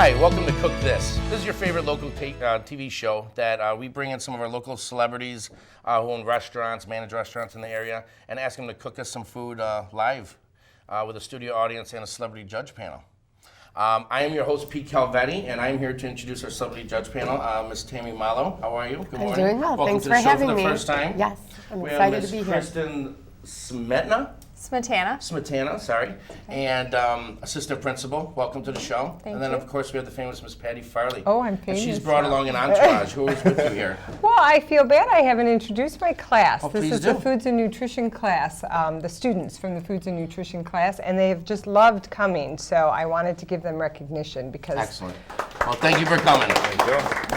Hi, welcome to Cook This. This is your favorite local TV show that we bring in some of our local celebrities who own restaurants, manage restaurants in the area, and ask them to cook us some food live with a studio audience and a celebrity judge panel. I am your host, Pete Calvetti, and I'm here to introduce our celebrity judge panel, Ms. Tammy Mollo. How are you? Good morning. I'm doing well. Welcome Thanks to for the show having for the me. first time. Yes, I'm We excited have to be Ms. here. Kristin Smetana. Smetana. Sorry. And assistant principal. Welcome to the show. Thank and then, you. of course, we have the famous Miss Patti Farlee. Oh, I'm And famous she's brought now. along an entourage. Who is with you here? Well, I feel bad I haven't introduced my class. Oh, This please is do. the Foods and Nutrition class, the students from the Foods and Nutrition class, and they have just loved coming, so I wanted to give them recognition because... Excellent. Well, thank you for coming. Thank you.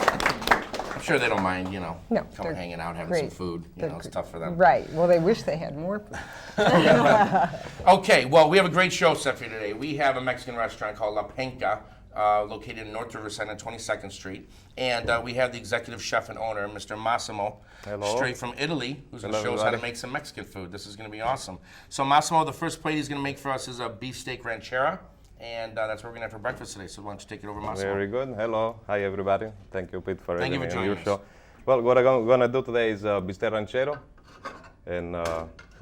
I'm sure they don't mind, No, coming they're hanging out, having great. some food. It's tough for them. Right. Well, they wish they had more. Okay, well, we have a great show set for you today. We have a Mexican restaurant called La Penca, located in North Riverside on 22nd Street. And we have the executive chef and owner, Mr. Massimo, Hello. straight from Italy, who's going to Hello, show us how to everybody. make some Mexican food. This is going to be awesome. So Massimo, the first plate he's going to make for us is a beefsteak ranchera. And that's what we're going to have for breakfast today. So why don't you take it over, Massimo? Very good. Hello. Hi, everybody. Thank you, Pete, for Thank you having for me on your joining show. us. Well, what I'm going to do today is bistec ranchero, and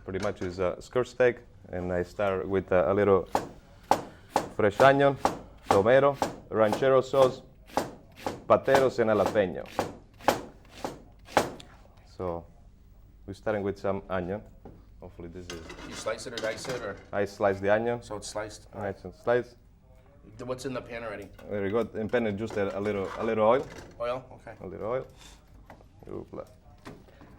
pretty much is skirt steak. And I start with a little fresh onion, tomato, ranchero sauce, pateros, and jalapeno. So we're starting with some onion. Hopefully this is... You slice it or dice it, or I slice the onion. so it's sliced? Nice and slice. What's in the pan already? Very good. And then just a little oil. Oil? Okay. A little oil. Oopla.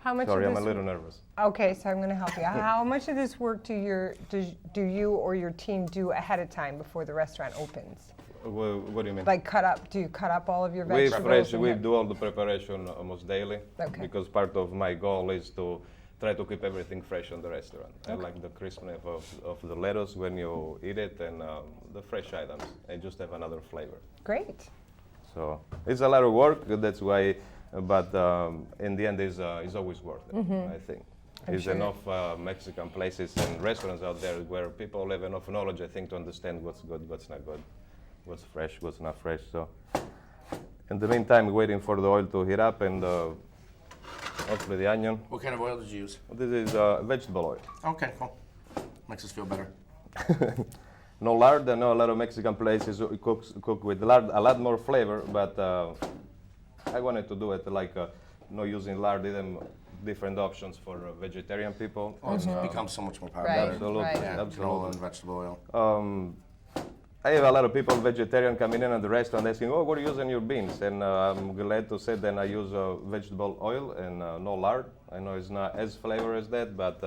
How much Sorry, of I'm this... a little nervous. Okay, so I'm going to help you. How much of this work do you or your team do ahead of time before the restaurant opens? What do you mean? Like do you cut up all of your We vegetables? we and do all the preparation almost daily. Okay. Because part of my goal is to try to keep everything fresh on the restaurant. I like the crispness of the lettuce when you eat it, and the fresh items. They just have another flavor. Great. So it's a lot of work. That's why. But in the end, is always worth it. I think. There's sure. enough Mexican places and restaurants out there where people have enough knowledge, I think, to understand what's good, what's not good, what's fresh, what's not fresh. So, in the meantime, waiting for the oil to heat up and hopefully the onion. What kind of oil did you use? This is vegetable oil. Okay, cool. Makes us feel better. No lard. I know a lot of Mexican places cook with lard, a lot more flavor, but I wanted to do it like not using lard. Even different options for vegetarian people. Oh, it's become so much more popular. Right. Absolutely, Right. Yeah, canola absolutely. and vegetable oil. I have a lot of people vegetarian coming in at the restaurant asking, "Oh, what are you using your beans?" And I'm glad to say that I use vegetable oil and no lard. I know it's not as flavor as that, but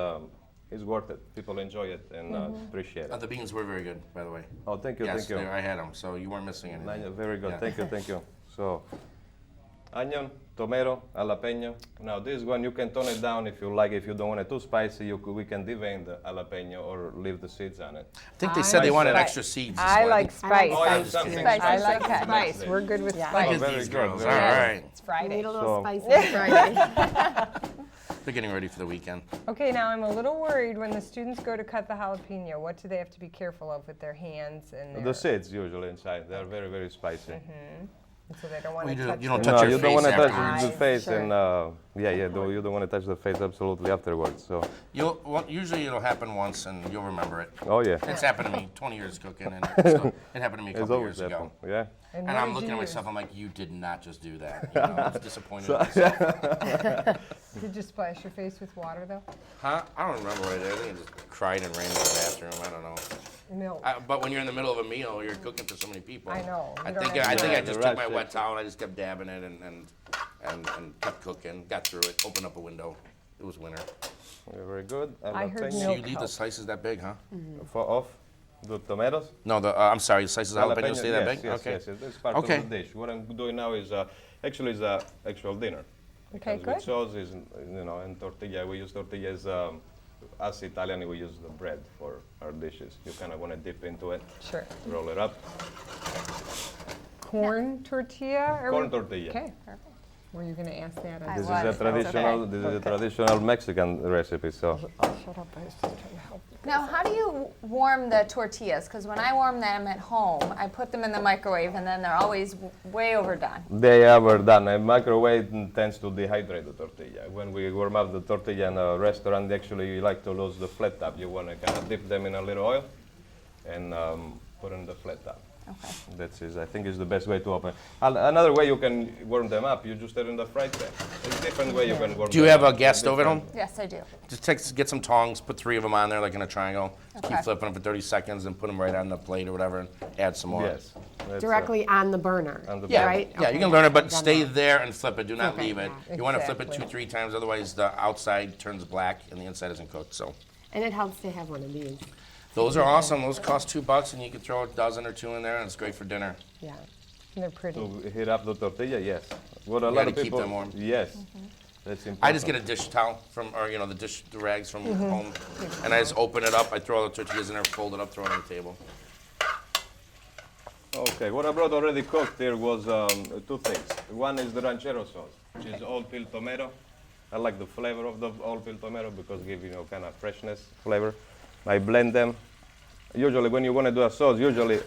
it's worth it. People enjoy it and appreciate it. The beans were very good, by the way. Oh, thank you, Yes, thank you. I had them, so you weren't missing anything. Very good, Yeah. thank you, thank you. So, onion, tomato, jalapeno. Now this one you can tone it down if you like. If you don't want it too spicy, we can devein the jalapeno or leave the seeds on it. I think they said they wanted extra seeds. this I morning. like spice. Oh, yeah, Spice, something too. spicy. I like Next spice. day. We're good with Yeah. Look spice. at very these good, girls. very All good. right. We It's need Friday. a little So- spicy on Friday. They're getting ready for the weekend. Okay, now I'm a little worried when the students go to cut the jalapeno. What do they have to be careful of with their hands and their... The seeds usually inside. They're very, very spicy. So they don't want Well, to you touch don't them. touch No, your you don't face want to touch afterwards. the face, Sure. and you don't want to touch the face absolutely afterwards. So, Usually it'll happen once and you'll remember it. oh yeah, It's happened to me, 20 years cooking, and it happened to me a it's couple always years happen. ago. Yeah. And what I'm did looking you at use? myself, I'm like, you did not just do that. I was disappointed in myself. Did you splash your face with water though? Huh? I don't remember what I did. I think I just cried and ran to the bathroom. I don't know. Milk. But when you're in the middle of a meal, you're cooking for so many people. I know. I You don't think have I to- think I The just rush took my wet it. towel and I just kept dabbing it and kept cooking. Got through it. Opened up a window. It was winter. Yeah, very good. I heard Jalapeno. So milk you leave the helps. slices that big, huh? Off the tomatoes. No, I'm sorry. The slices of jalapeno stay that yes, big. yes, Okay. yes, yes. That's part Okay. of the dish. What I'm doing now is actually is actual dinner. Okay, Because good. with sauce is and tortilla. We use tortillas. Us Italian, we use the bread for our dishes. You kind of want to dip into it, Sure. roll it up. Corn tortilla? Or Corn tortilla. Okay, perfect. Were you going to ask that? I This is was, a that's traditional. okay. This is a traditional Mexican recipe. So I'll shut up. I was just trying to help. Now, how do you warm the tortillas? Because when I warm them at home, I put them in the microwave, and then they're always way overdone. they are done. A microwave tends to dehydrate the tortilla. When we warm up the tortilla in a restaurant, actually you like to lose the flat top. You want to kind of dip them in a little oil and put in the flat top. Okay. That is, I think, is the best way to open. Another way you can warm them up, you just put it in the fry pan. There's a different way you can warm them up. Do you have a It's gas stove at different. home? Yes, I do. Just get some tongs, put 3 of them on there like in a triangle. Just Okay. keep flipping them for 30 seconds and put them right on the plate or whatever and add some more. Yes. That's, Directly on the burner. on the Yeah, Right? yeah, Okay. you can learn it, but I've done stay that. there and flip it. Do not Flip it, leave it. yeah. You want to flip it Exactly. 2-3 times, otherwise the outside turns black and the inside isn't cooked. So And it helps to have one of these. those are awesome. Those cost $2, and you can throw a dozen or 2 in there, and it's great for dinner. Yeah. And they're pretty. To heat up the tortilla, yes. What a lot gotta of keep people. them warm. Yes. That's important. I just get a dish towel from, or the rags from home, and I just open it up. I throw all the tortillas in there, fold it up, throw it on the table. Okay, what I brought already cooked here was 2 things. One is the ranchero sauce, which is all peeled tomato. I like the flavor of the all peeled tomato because it gives kind of freshness flavor. I blend them. Usually when you want to do a sauce, usually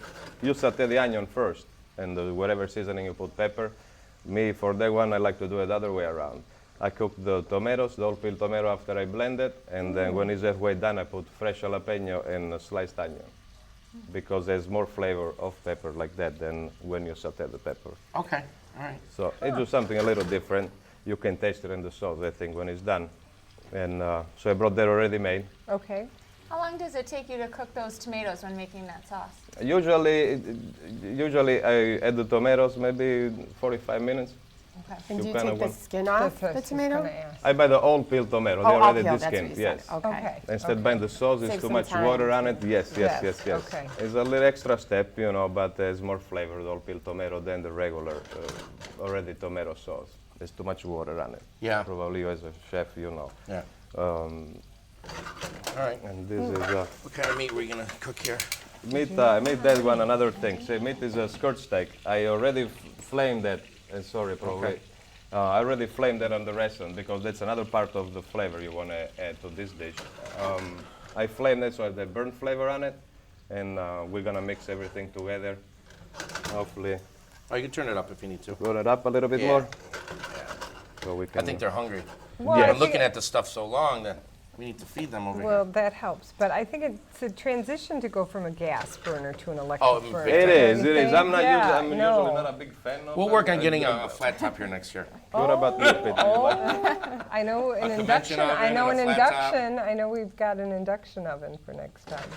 you saute the onion first, and whatever seasoning you put pepper. Me, for that one, I like to do it the other way around. I cook the tomatoes, the all peeled tomato after I blend it, and then when it's halfway done, I put fresh jalapeno and sliced onion. Because there's more flavor of pepper like that than when you saute the pepper. Okay, all right. So it's just something a little different. You can taste it in the sauce, I think, when it's done. And so I brought that already made. Okay. How long does it take you to cook those tomatoes when making that sauce? Usually I add the tomatoes maybe 45 minutes. Okay. And You do you kinda take the want- skin off That's what I the was just tomato? gonna ask. I buy the all peeled tomato. Oh, They're all already peeled, that's what skinned, you said. yes. Okay. Instead buying the sauce, Save it's too some much time. water on it. Yes. Yes, Yes. okay. It's a little extra step, but there's more flavor, the all peeled tomato, than the regular already tomato sauce. There's too much water on it. Yeah. Probably you as a chef, you know. Yeah. Um, All right. and this is What kind of meat are we gonna cook here? meat. Meat. That one. Another thing. Say meat is a skirt steak. I already flamed that. Sorry, probably. Okay. I already flamed that on the restaurant because that's another part of the flavor you want to add to this dish. I flamed it so it has the burnt flavor on it, and we're gonna mix everything together. Hopefully, Oh, you can turn it up if you need to. roll it up a little bit Yeah. more, so we I can. think they're hungry. Well, Yeah. I I've think been looking it- at the stuff so long that we need to feed them over Well, here. that helps, but I think it's a transition to go from a gas burner to an electric Oh, burner. big It time. is. Don't It you is. think? I'm not Yeah, usually. I'm no. usually not a big fan of. We'll them, work on but getting I a do. flat top here next year. What about you, Patti? You like I know an convection induction. I oven know and an a flat top. induction. I know we've got an induction oven for next time.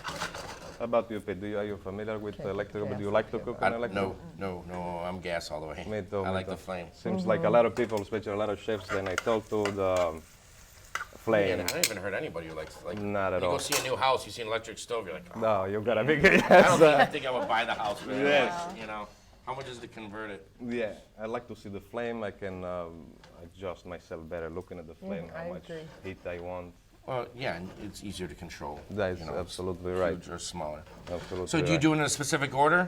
How about you, Pete? Are you familiar with Okay, electrical? yes, Do you like to cook on electrical? No, I'm gas all the way. Me too, I me like too. the flame. Seems like a lot of people, especially a lot of chefs, then I talk to the flame. Man, I don't even heard anybody who likes like. Not at you all. go see a new house, you see an electric stove, you're like, oh. No, you gotta be good. I don't Yes. think I would buy the house. Really. Yes. How much is to convert it? Yeah, I like to see the flame. I can adjust myself better looking at the flame, I how much agree. heat I want. Well, yeah, and it's easier to control. That is absolutely right. Huge or smaller. Absolutely So do you right. do it in a specific order?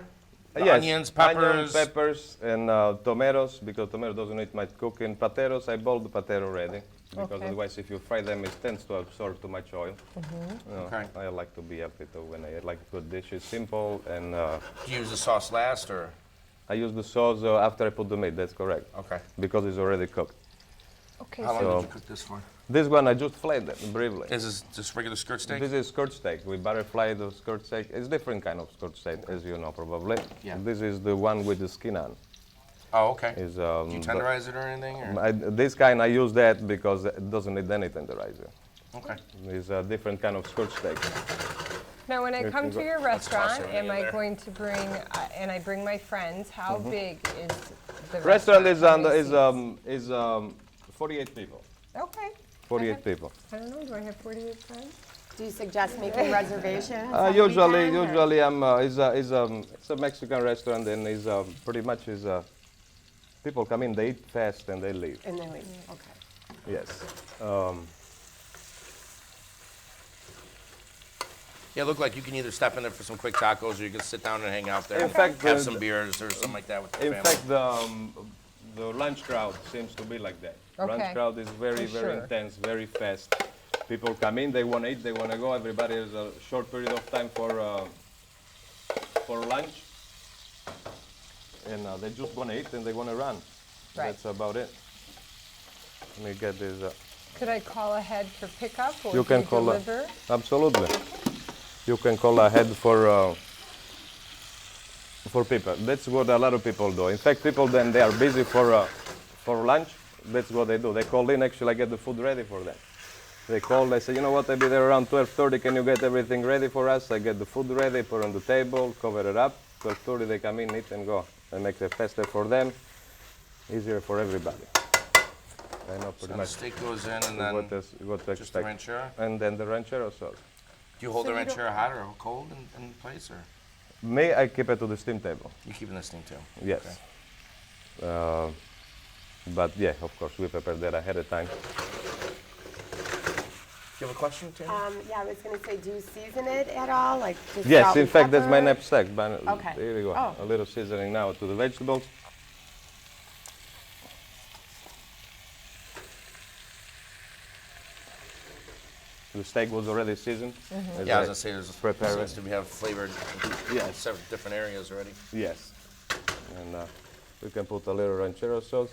The Yes, onions, peppers. onion, peppers, and tomatoes, because tomato doesn't need much cooking. Potatoes, I boil the potato already, because Okay. otherwise if you fry them, it tends to absorb too much oil. Okay. I like to be happy to when I like good dishes, simple, and Do you use the sauce last or? I use the sauce after I put the meat, that's correct, Okay. because it's already cooked. Okay, How long So- did you cook this for? This one I just flayed it briefly. Is this just regular skirt steak? This is skirt steak. We butterfly the skirt steak. It's different kind of skirt steak, as you know probably. Yeah. This is the one with the skin on. Oh, okay. Is Do you tenderize it or anything? Or? this kind I use that because it doesn't need any tenderizer. Okay. It's a different kind of skirt steak. Now, when I If come you to go- your Let's toss restaurant, everything am in I there. going to bring, and I bring my friends, how big is the Restaurant is How on many is seats? 48 people. Okay. 48 people. I don't know, do I have 48 friends? Do you suggest making reservations? Usually I'm it's a Mexican restaurant and is pretty much is people come in, they eat fast and they leave. And then leave. Okay. Yes. Yeah, it looked like you can either step in there for some quick tacos or you can sit down and hang out there. In and fact, have the- some beers or something like that with the In family. fact, the lunch crowd seems to be like that. Okay. Lunch crowd is very, For very sure. intense, very fast. People come in, they want to eat, they want to go. Everybody has a short period of time for lunch, and they just want to eat and they want to run. Right. That's about it. Let me get this. Could I call ahead for pickup or You do can you call deliver? Absolutely. You can call ahead for people. That's what a lot of people do. In fact, people then they are busy for lunch. That's what they do. They call in. Actually, I get the food ready for them. They call. They say, you know what? I'll be there around 12:30. Can you get everything ready for us? I get the food ready, put it on the table, cover it up. 12:30 they come in, eat, and go. I make it faster for them, easier for everybody. I know pretty So the much steak goes in and then what to just the expect. ranchera. And then the ranchero sauce. Do you hold the ranchera hot or cold in place, or Me, I keep it to the steam table. you keep it in the steam too? Yes. But yeah, of course, we prepare that ahead of time. Do you have a question, Tammy? Yeah, I was gonna say, do you season it at all? Like just Yes, salt in and fact, that's my pepper? knapsack. Okay. Here we go. Oh. A little seasoning now to the vegetables. The steak was already seasoned. As Yeah, I I was gonna say there's prepare seems it. to be have flavored Yes. several different areas already. Yes. And we can put a little ranchero sauce.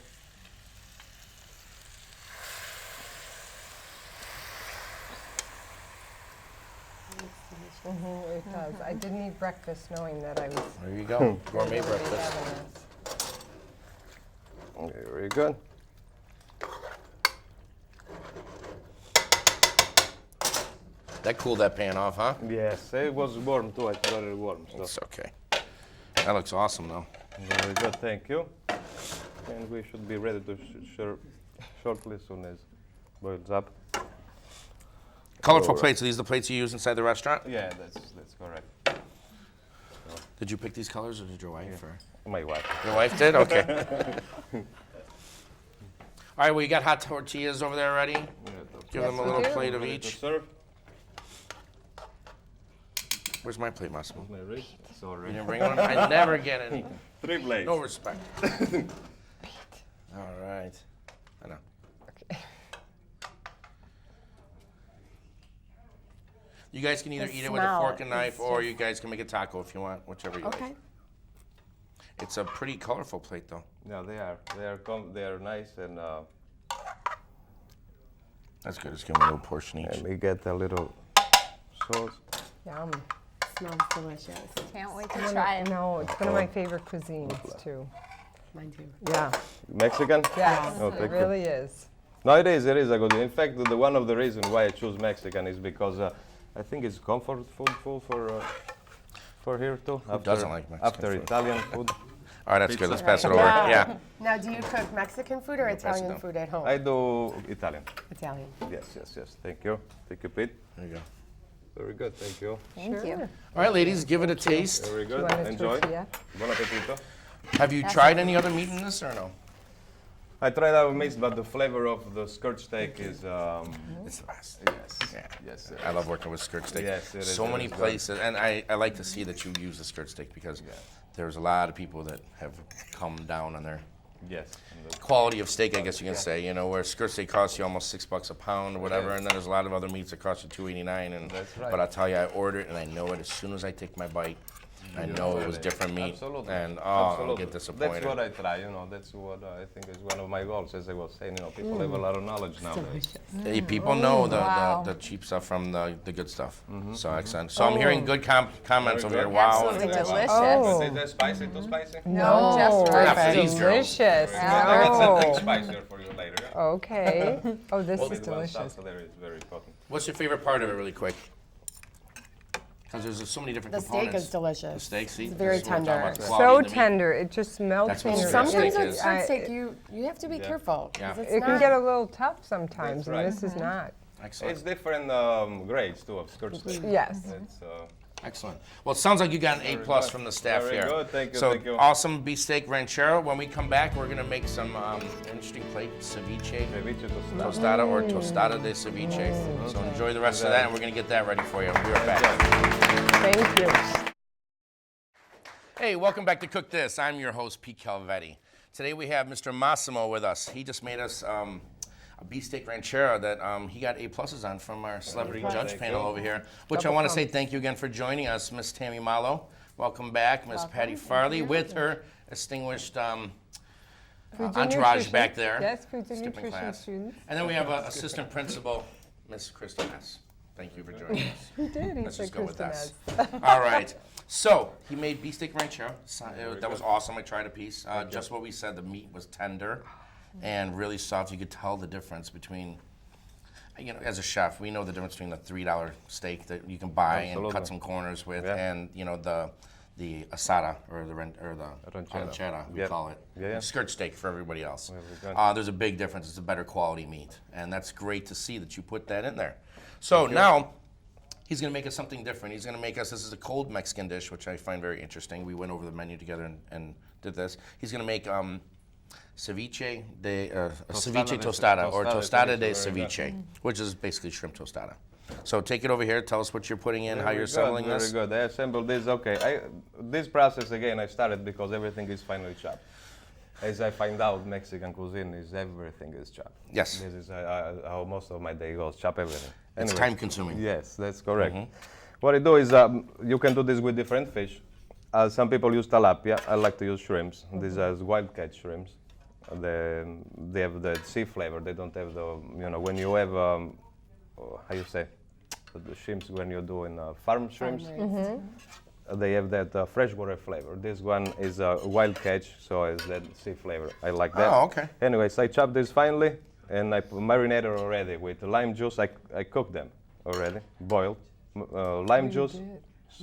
It does. I didn't eat breakfast knowing that I was There you go, gourmet gonna be breakfast. having this. Very good. That cooled that pan off, huh? Yes, it was warm too. I got it warm. So. It's okay. That looks awesome, though. Very good, thank you. And we should be ready to serve shortly as soon as boils up. Colorful plates. Are these the plates you use inside the restaurant? Yeah, that's correct. Did you pick these colors, or did your wife? Or? My wife. Your wife did? Okay. All right, well, you got hot tortillas over there already. Give them a we little do. plate of Ready to each. serve. Where's my plate, Massimo? My wrist. You Sorry. didn't bring one? I never get any. 3 plates. No respect. All right. I know. Okay. You guys can either The eat it with a smell fork and knife, is or just- you guys can make a taco if you want, whichever you like. Okay. It's a pretty colorful plate, though. Yeah, they are. They are nice, and That's good. Just give them a little portion each. we get a little sauce. Yum. Smells delicious. Can't wait to try it. No, it's one of my favorite cuisines too. Mine too. Yeah. Mexican? Yes, Oh, it thank you. really is. No, it is a good. In fact, the one of the reasons why I choose Mexican is because I think it's comfort food for here too. Who doesn't like Mexican after food? Italian food? All right, that's good. Let's pass it over. Yeah. Yeah. Now, do you cook Mexican food or pass it Italian down. food at home? I do Italian. Italian. Yes. Thank you, Pete. There you go. Very good. Thank you. Thank you. All right, ladies, give it a taste. Very Do you good. want a Enjoy. tortilla? Bon appetito. Have you tried any other meat in this or no? I tried our meats, but the flavor of the skirt steak is It's the best. yes. Yeah. Yes. I love working with skirt steak. Yes, it is, so it many is good. places, and I like to see that you use the skirt steak because there's a lot of people that have come down on their Yes. quality of steak, I guess you can say. You know, where skirt steak costs you almost $6 a pound or whatever, and then there's a lot of other meats that cost you $2.89. And That's right. but I tell you, I order it and I know it as soon as I take my bite. I know it was different meat, Absolutely. and I'll Absolutely. get disappointed. That's what I try. That's what I think is one of my goals. As I was saying, people have a lot of knowledge nowadays. Hey, people know wow. the cheap stuff from the good stuff. So excellent. So I'm hearing good comments over here. good. Wow. Absolutely delicious. Oh. Is that spicy? Too spicy? No, just right. After these girls. Delicious. I got something No. spicier for you later. Okay. Oh, this is With one delicious. salsa there is very potent. What's your favorite part of it, really quick? Because there's so many different The steak components. is delicious. The steak, see? It's very This is what I'm talking tender. about, the So quality of the meat. tender. It just melts That's in what your skirt Sometimes steak with is. skirt steak, you have to be careful. 'cause Yeah. it's It can not- get a little tough sometimes, That's right. and this is not. Excellent. It's different grades too of skirt steak. Yes. It's, Excellent. Well, it sounds like you got an A plus good. from the staff Very here. good. Thank you, So thank you. awesome beefsteak ranchero. When we come back, we're gonna make some interesting plate ceviche, ceviche tostado. tostada or tostada de ceviche. So enjoy the rest of that, and we're gonna get that ready for you. We'll be right back. Thank you. Hey, welcome back to Cook This. I'm your host, Pete Calvetti. Today we have Mr. Massimo with us. He just made us a beefsteak ranchera that he got A+ on from our celebrity judge panel over here, which I want to say thank you again for joining us, Miss Tammy Mollo. Welcome back, Miss Patti Farlee, with her distinguished entourage back there. Yes, foods and skipping nutrition class. students. And then we have assistant principal, Miss Kristin S. Thank you for joining us. Who did? He Let's said just go with Kristin that. All right. So he made beefsteak ranchero. That was awesome. I tried a piece. Just what we said. The meat was tender and really soft. You could tell the difference between, as a chef, we know the difference between the $3 steak that you can buy and cut some corners with, and the asada or the ranchera, we call it. Skirt steak for everybody else. There's a big difference. It's a better quality meat, and that's great to see that you put that in there. So now he's going to make us something different. He's going to make us, this is a cold Mexican dish, which I find very interesting. We went over the menu together and did this. He's going to make ceviche tostada, or tostada de ceviche, which is basically shrimp tostada. So take it over here. Tell us what you're putting in, how you're assembling this. Very good. I assembled this. Okay. This process, again, I started because everything is finely chopped. As I find out, Mexican cuisine is everything is chopped. Yes. This is how most of my day goes, chop everything. It's Anyway, time consuming. Yes, that's correct. What I do is you can do this with different fish. Some people use tilapia. I like to use shrimps. These are wild catch shrimps. They have the sea flavor. They don't have the, when you have, how you say, the shrimps when you're doing farm shrimps. They have that freshwater flavor. This one is a wild catch, so it's that sea flavor. I like that. Oh, okay. Anyways, I chopped this finely, and I marinated already with lime juice. I cooked them already, boiled. Lime juice,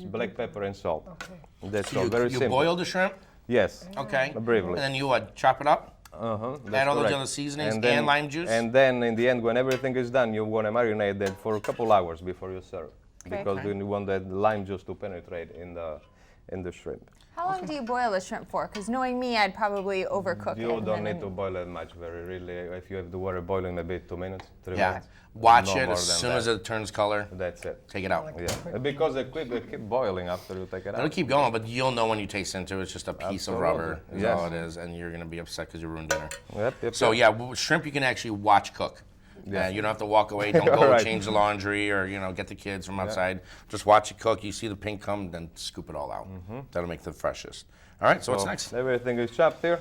black pepper, and salt. Okay. That's all. Very You simple. boil the shrimp? Yes. Okay. Briefly. And then you chop it up? Add all those other seasonings and lime juice? And then in the end, when everything is done, you want to marinate that for a couple hours before you serve. Because you want that lime juice to penetrate in the shrimp. How long do you boil the shrimp for? Because knowing me, I'd probably overcook it. You don't need to boil it much, very really. If you have the water boiling, maybe 2 minutes, 3 minutes. Watch No it more as than soon that. as it turns color. That's it. Take it out. Yeah, because they keep boiling after you take it It'll out. keep going, but you'll know when you taste into it. It's just a piece of rubber, is Yes. all it is, and you're going to be upset because you ruined dinner. Yep, So yep. shrimp you can actually watch cook. Yes. You don't have to walk away. Don't go Right. change the laundry or get the kids from outside. Just watch it cook. You see the pink come, then scoop it all out. That'll make the freshest. All right. So what's next? Everything is chopped here.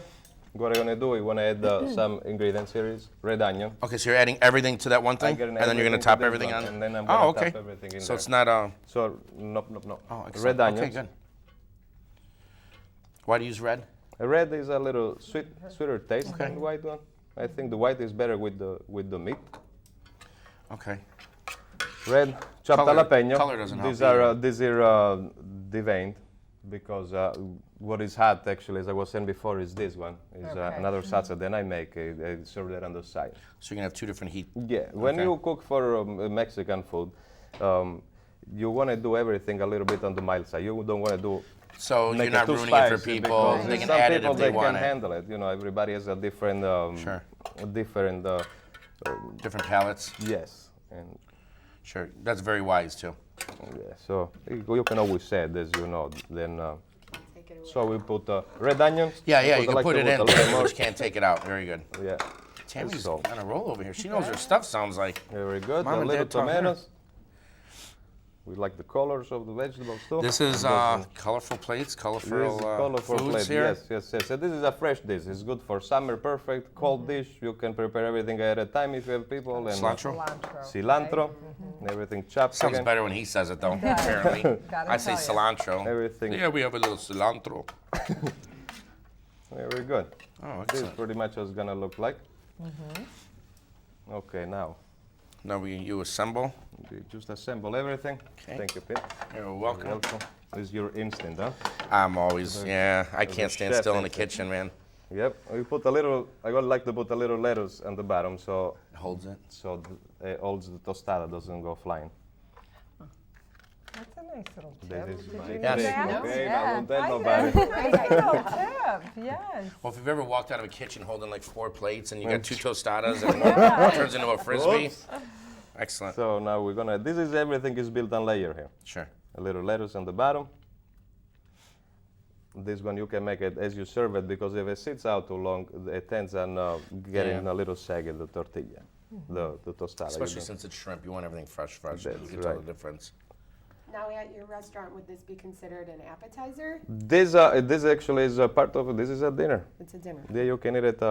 What I'm gonna do, you wanna add some ingredients here is red onion. Okay, so you're adding everything to that one thing, getting and then you're going to everything to top this everything one, on. and then I'm gonna okay. top everything in So there. it's not So no. Oh, excellent. Red onions. Okay, good. Why do you use red? Red is a little sweeter taste than the white one. I think the white is better with the meat. Okay. Red chopped Color- jalapeno. color doesn't help These are deveined because what is hot actually, as I was saying before, is this one. Is Okay. another salsa. Then I make I serve that on the side. So you're going to have two different heat. Yeah, when Okay. you cook for Mexican food, you want to do everything a little bit on the mild side. You don't want to do So make you're not too ruining it for spicy people. because They can some add it people if they want can it. handle it. Everybody has a different, different. Different palettes. Yes, and Sure. That's very wise too. yeah. So you can always say this, Then so we put red onions. Yeah, I you can like put to it in, a little more. but you can't take it out. Very good. Yeah, Tammy's So- on a roll over here. She knows her stuff, sounds like. very good. Mom A and little Dad taught her. tomatoes. We like the colors of the vegetables too. This is Those colorful plates, colorful, Yes, colorful foods plate. here. Yes. So this is a fresh dish. It's good for summer, perfect. Cold dish. You can prepare everything ahead of time if you have people. And Cilantro. cilantro, everything chopped. Sounds again. better when he says it, though, apparently. Gotta I say tell ya. cilantro. Everything. Yeah, we have a little cilantro. Very good. Oh, This is excellent. pretty much what it's gonna look like. Okay, now Now you assemble. we just assemble everything. Okay. Thank you, Pete. You're welcome. Welcome. This is your instinct, huh? I'm always, I can't stand chef still in the instinct. kitchen, man. Yep. We put a little. I would like to put a little lettuce on the bottom, so It holds it. all the tostada doesn't go flying. That's a nice little tip. This is Did my you Yes. know that? Okay, Yeah. I won't tell I nobody. Nice little tip, yes. Well, if you've ever walked out of a kitchen holding like 4 plates and you got 2 tostadas and one turns into a frisbee. Oops. Excellent. So now we're gonna. This is everything is built on layer here. Sure. A little lettuce on the bottom. This one you can make it as you serve it, because if it sits out too long, it tends on getting a little saggy, the tortilla, the tostada. Especially since it's shrimp, you want everything fresh. That's You can tell the right. difference. Now at your restaurant, would this be considered an appetizer? This actually is a part of it. This is a dinner. It's a dinner. Yeah, you can eat it.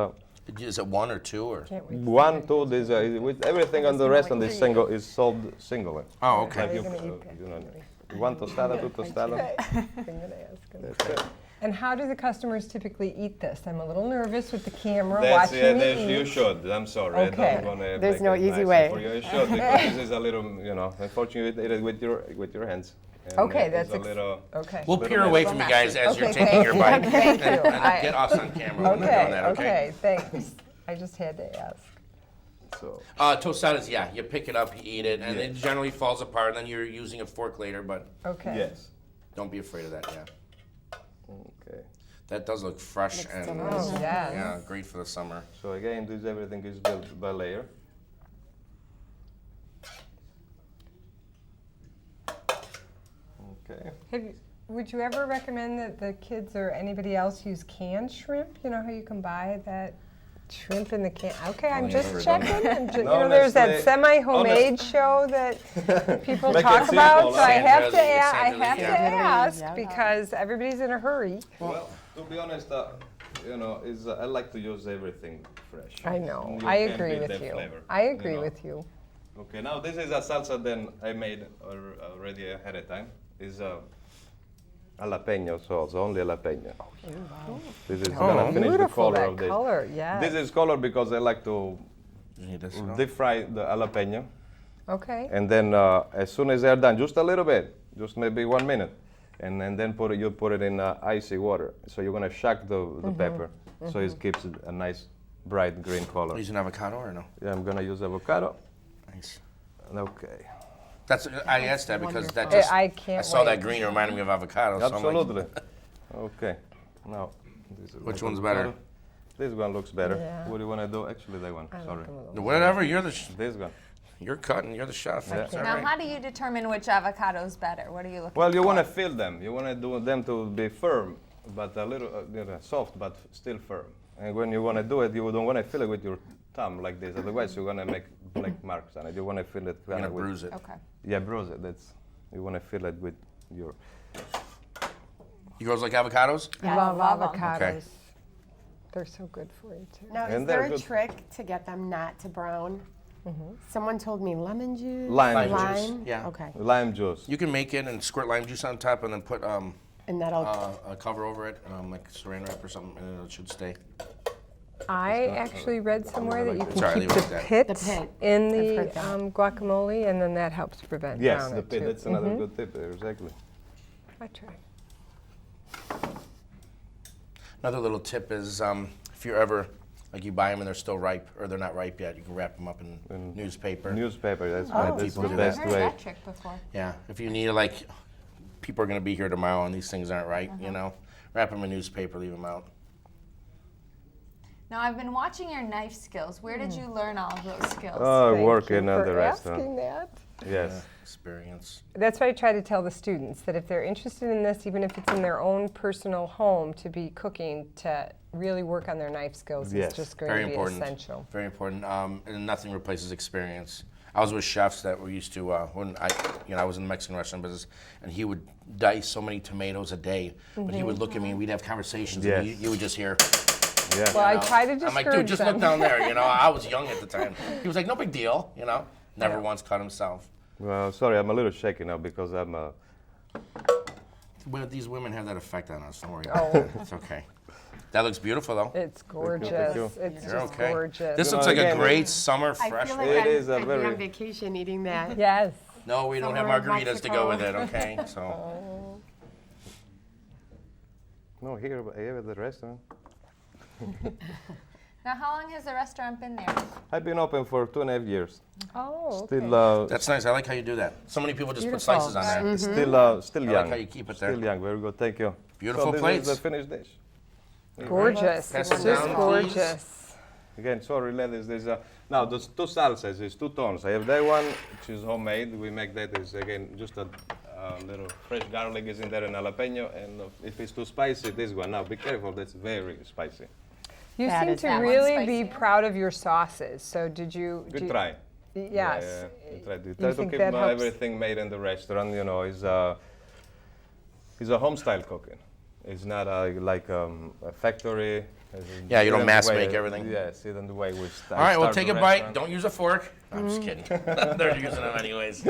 Is it 1 or 2 or? Can't wait. 1, 2. This with everything on the restaurant is single is sold singly. Oh, okay. Like You're gonna eat that, you know, anyway. 1 tostada, 2 tostada. I'm gonna ask him. That's it. And how do the customers typically eat this? I'm a little nervous with the camera That's watching me it. You eat. should. I'm sorry. Okay. I don't wanna There's make no it easy nicer way. for you. You should, because this is a little, unfortunately, eat it with your hands. And Okay, it's that's a little. Okay. We'll peer away from you guys as you're Okay, taking your bite. thank you. And get us on camera when we're doing that, okay? Thanks. I just had to ask. So Tostadas, yeah, you pick it up, you eat it, and it generally falls apart, and then you're using a fork later, but Okay. yes. don't be afraid of that, yeah. Okay. That does look fresh Looks and delicious. Oh, yes. yeah, great for the summer. So again, this everything is built by layer. Okay. Would you ever recommend that the kids or anybody else use canned shrimp? You know how you can buy that shrimp in the can? Okay, I'm I've just never done checking. No, There's that honestly- semi-homemade show that people Make it talk simple, about. So I huh? have to, Sandra, I have to yeah. ask Yeah. because everybody's in a hurry. Well, to be honest, I like to use everything fresh. I know. You I can agree build with that you. flavor, I agree know. with you. Okay, now this is a salsa then I made already ahead of time. Is jalapeno sauce, only jalapeno. This is gonna finish the Beautiful, color that of this. color, yes. This is color because I like to You need this? deep fry the jalapeno, Okay. and then as soon as they're done, just a little bit, just maybe 1 minute, and then you put it in icy water. So you're gonna shock the pepper, so it keeps it a nice bright green color. Using avocado or no? Yeah, I'm gonna use avocado. Nice. Okay. I asked that because that wonderful. just I can't saw wait. that green, it reminded me of avocado. so I'm like, Absolutely. Okay. Now, this is Which like one's avocado. better? This one looks better. Yeah. What do you want to do? Actually, that one. I like Sorry. them a little. whatever, you're This one. you're cutting, you're the chef. Yeah. It's all Now, right. how do you determine which avocado is better? What are you looking Well, you for? want to fill them. You want to do them to be firm, but a little soft, but still firm. And when you want to do it, you don't want to fill it with your thumb like this. Otherwise, you're going to make black marks on it. You want to fill it You're kind gonna of with. bruise it. Okay. Yeah, bruise it. You want to fill it with your. You girls like avocados? Yeah, Love love 'em. avocados. Okay. They're so good for you too. Now, is And there they're a good. trick to get them not to brown? Someone told me lemon juice. Lime juice, Lime. yeah. Okay. Lime juice. You can make it and squirt lime juice on top and then put And that'll. a cover over it, like saran wrap or something, and it should stay. I actually read somewhere that you can Sorry, keep leave it the at that. pits The pit. in I've the heard that. guacamole, and then that helps prevent Yes, brown the it pit. too. That's another good tip. Exactly. I try. Another little tip is if you're ever, like you buy them and they're still ripe or they're not ripe yet, you can wrap them up in newspaper. Newspaper. That's people the do best I've heard way. that trick before. Yeah, if you need like, people are gonna be here tomorrow and these things aren't right, wrap them in newspaper, leave them out. Now, I've been watching your knife skills. Where did you learn all of those skills? Oh, Thank work you in for the restaurant. asking that. Yes. Experience. That's what I try to tell the students, that if they're interested in this, even if it's in their own personal home to be cooking, to really work on their knife skills Yes, is just going Very to be important. essential. Very important. And nothing replaces experience. I was with chefs that were used to when I was in the Mexican restaurant business, and he would dice so many tomatoes a day. But he would look at me and we'd have conversations, and Yes. you would just hear. Yeah. Well, I know? try to I'm discourage like, dude, just them. look down there. I was young at the time. He was like, no big deal. Never once cut himself. Well, sorry, I'm a little shaky now because I'm. Well, these women have that effect on us. Don't worry Oh. about it. It's okay. That looks beautiful, though. It's gorgeous. you. It's You're just okay. gorgeous. This You looks know, like a again, great summer I fresh. feel like It is a I'd be very- on vacation eating that. Yes. No, we don't have Somewhere in margaritas to go with it. Mexico. Okay, so No, here at the restaurant. Now, how long has the restaurant been there? I've been open for 2.5 years. Oh, okay. Still, that's nice. I like how you do that. So many people just Beautiful. put slices on there. still I young. like how you keep it there. Still young. Very good. Thank you. Beautiful so this plates. is the finished dish. Gorgeous. Pass It's it just down, gorgeous. Again, sorry, ladies. There's now there's two salsas. There's two tones. I have that one, which is homemade. We make that is again just a little fresh garlic is in there and jalapeno. And if it's too spicy, this one. Now, be careful, that's very spicy. You That seem is to that one really be spicy. proud of your sauces. So did you? Good try. Yes. Yeah, we try to think keep that helps? everything made in the restaurant. You know, is a home style cooking. It's not like a factory. Yeah, you don't Even mass the way- make everything. Yes, even the way we start. All right, well, take a bite. Don't use a fork. I'm just kidding. They're using them anyways.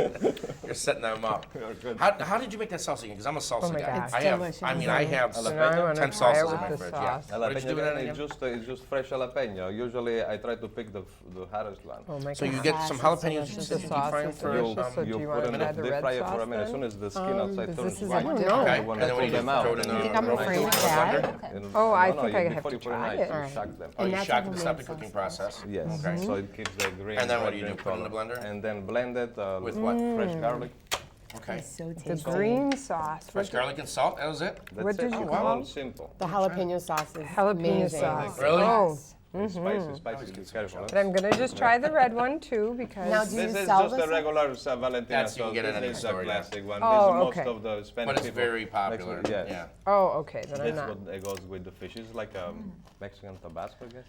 You're setting them up. good. How did you make that salsa again? Because I'm a salsa my guy. gosh. I have. delicious. I mean, I have So now I want 10 to try it salsas in with my the fridge. Yeah. sauce. What did you do with that Jalapeno, again? it's just fresh jalapeno. Usually, I try to pick the hardest one. Oh my So you gosh. get some Gosh, that's jalapenos. You delicious. said you deep fry them Sauce is for delicious. So do you you put want them to in add the deep red fry it for a sauce minute. As then? soon as the skin outside Because turns this is white, like different. Okay. you want And to then what do pull you do? them out. Throw it in and the think I'm right afraid into of the that. blender, and- Oh, I no, think I have before to you put it in try ice, it. you Alright. shock them. Oh, you that's shock how to we stop the make cooking salsa. process. Yes, so it keeps the green. And then what red do you do? green Put it in the color. blender? And then blend it With what? fresh garlic. Okay. It's so The tasty. green sauce. Fresh garlic and salt. That was it. That's What it. did you It's call all it? simple. The jalapeno sauce is Jalapeno amazing. sauce. Really? Oh, Spicy, be careful. but I'm gonna just try the red one too because. Now, do you This is sell just this? a regular Valentina That's- you can sauce. get it in This any is a store, yeah. classic one. Oh, This is most okay. of the Spanish But it's people. very popular. Yes. Yeah. Oh, okay. Then I'm That's not. what it goes with the fish. It's like a Mexican Tabasco, I guess.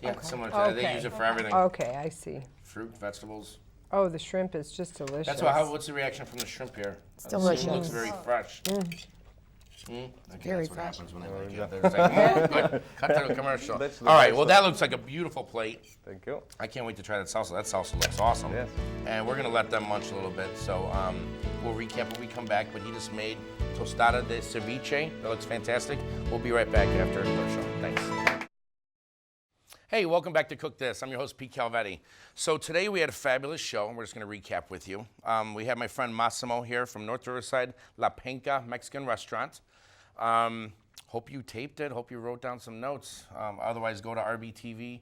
Yeah. Similar to that. They Okay. use it for everything. Okay, I see. Fruit, vegetables. Oh, the shrimp is just delicious. That's why. What's the reaction from the shrimp here? It's delicious. It looks very fresh. Okay, Very that's what fresh. happens when they like it. There's like, good. Cut to the commercial. That's the All right. best Well, stuff. that looks like a beautiful plate. Thank you. I can't wait to try that salsa. That salsa looks awesome. Yes. And we're gonna let them munch a little bit. So we'll recap when we come back. But he just made tostada de ceviche. That looks fantastic. We'll be right back after the show. Thanks. Hey, welcome back to Cook This. I'm your host, Pete Calvetti. So today we had a fabulous show, and we're just going to recap with you. We have my friend Massimo here from North Riverside, La Penca Mexican Restaurant. Hope you taped it. Hope you wrote down some notes. Otherwise, go to RBTV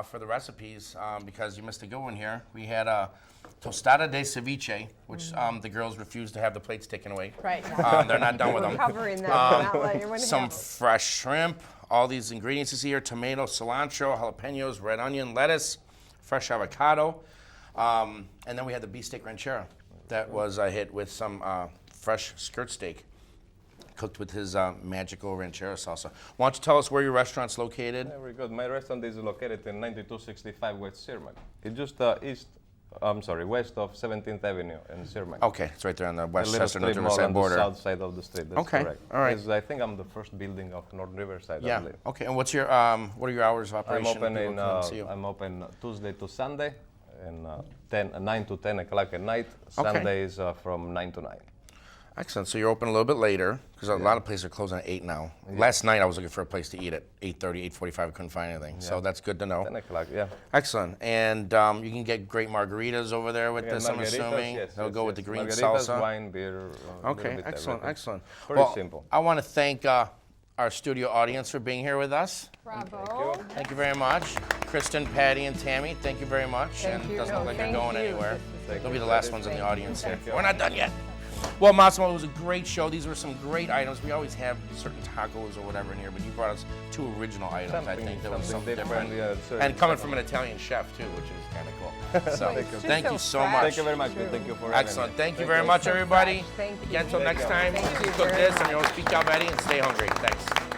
for the recipes because you missed a good one here. We had a tostada de ceviche, which the girls refused to have the plates taken away. Right. They're not done with We're them. covering that. We're not letting anyone Some have 'em. fresh shrimp, all these ingredients you see here, tomato, cilantro, jalapenos, red onion, lettuce, fresh avocado. And then we had the beefsteak ranchera. That was a hit with some fresh skirt steak cooked with his magical ranchera salsa. Why don't you tell us where your restaurant's located? Very good. My restaurant is located in 9265 West Sirmac. It's just west of 17th Avenue in Sirmac. Okay, it's right there on the A little Westchester North strip mall Riverside on the border. south side of the street. That's Okay, correct. all right. I think I'm the first building of North Riverside, I Yeah. believe. Okay, and what's your what are your hours of I'm operation? open People come see you. I'm open Tuesday to Sunday, and 9 to 10 o'clock at night. Okay. Sundays from 9 to 9. Excellent. So you're open a little bit later because a lot of places are closing at 8 now. Last night I was looking for a place to eat at 8:30, 8:45. I couldn't find anything. So that's good to know. 10 o'clock, yeah. Excellent. And you can get great margaritas over there with Yeah, this, I'm margaritas, assuming. yes, That'll yes, go with the yes. green Margaritas, salsa. wine, beer. a Okay, little bit excellent, everything. excellent. Pretty Well, simple. I want to thank our studio audience for being here with us. Bravo. Thank you very much. Kristen, Patti, and Tammy, thank you very much. Thank and you. it doesn't No, look like they're thank going you. anywhere. Thank They'll you, be the last Patti. ones in the audience here. Thank you. We're not done yet. Well, Massimo, it was a great show. These were some great items. We always have certain tacos or whatever in here, but you brought us 2 original items, I think. That was something different. yeah, And coming from an Italian chef, too, which is kind of cool. So, It's thank just you so so fresh. much. Thank you very much. Thank you for having Excellent. me. Thank you very much, everybody. Thank you. Again, until next you. time, Thank you cook very this. I'm your host, Pete Calvetti, and stay hungry. Thanks.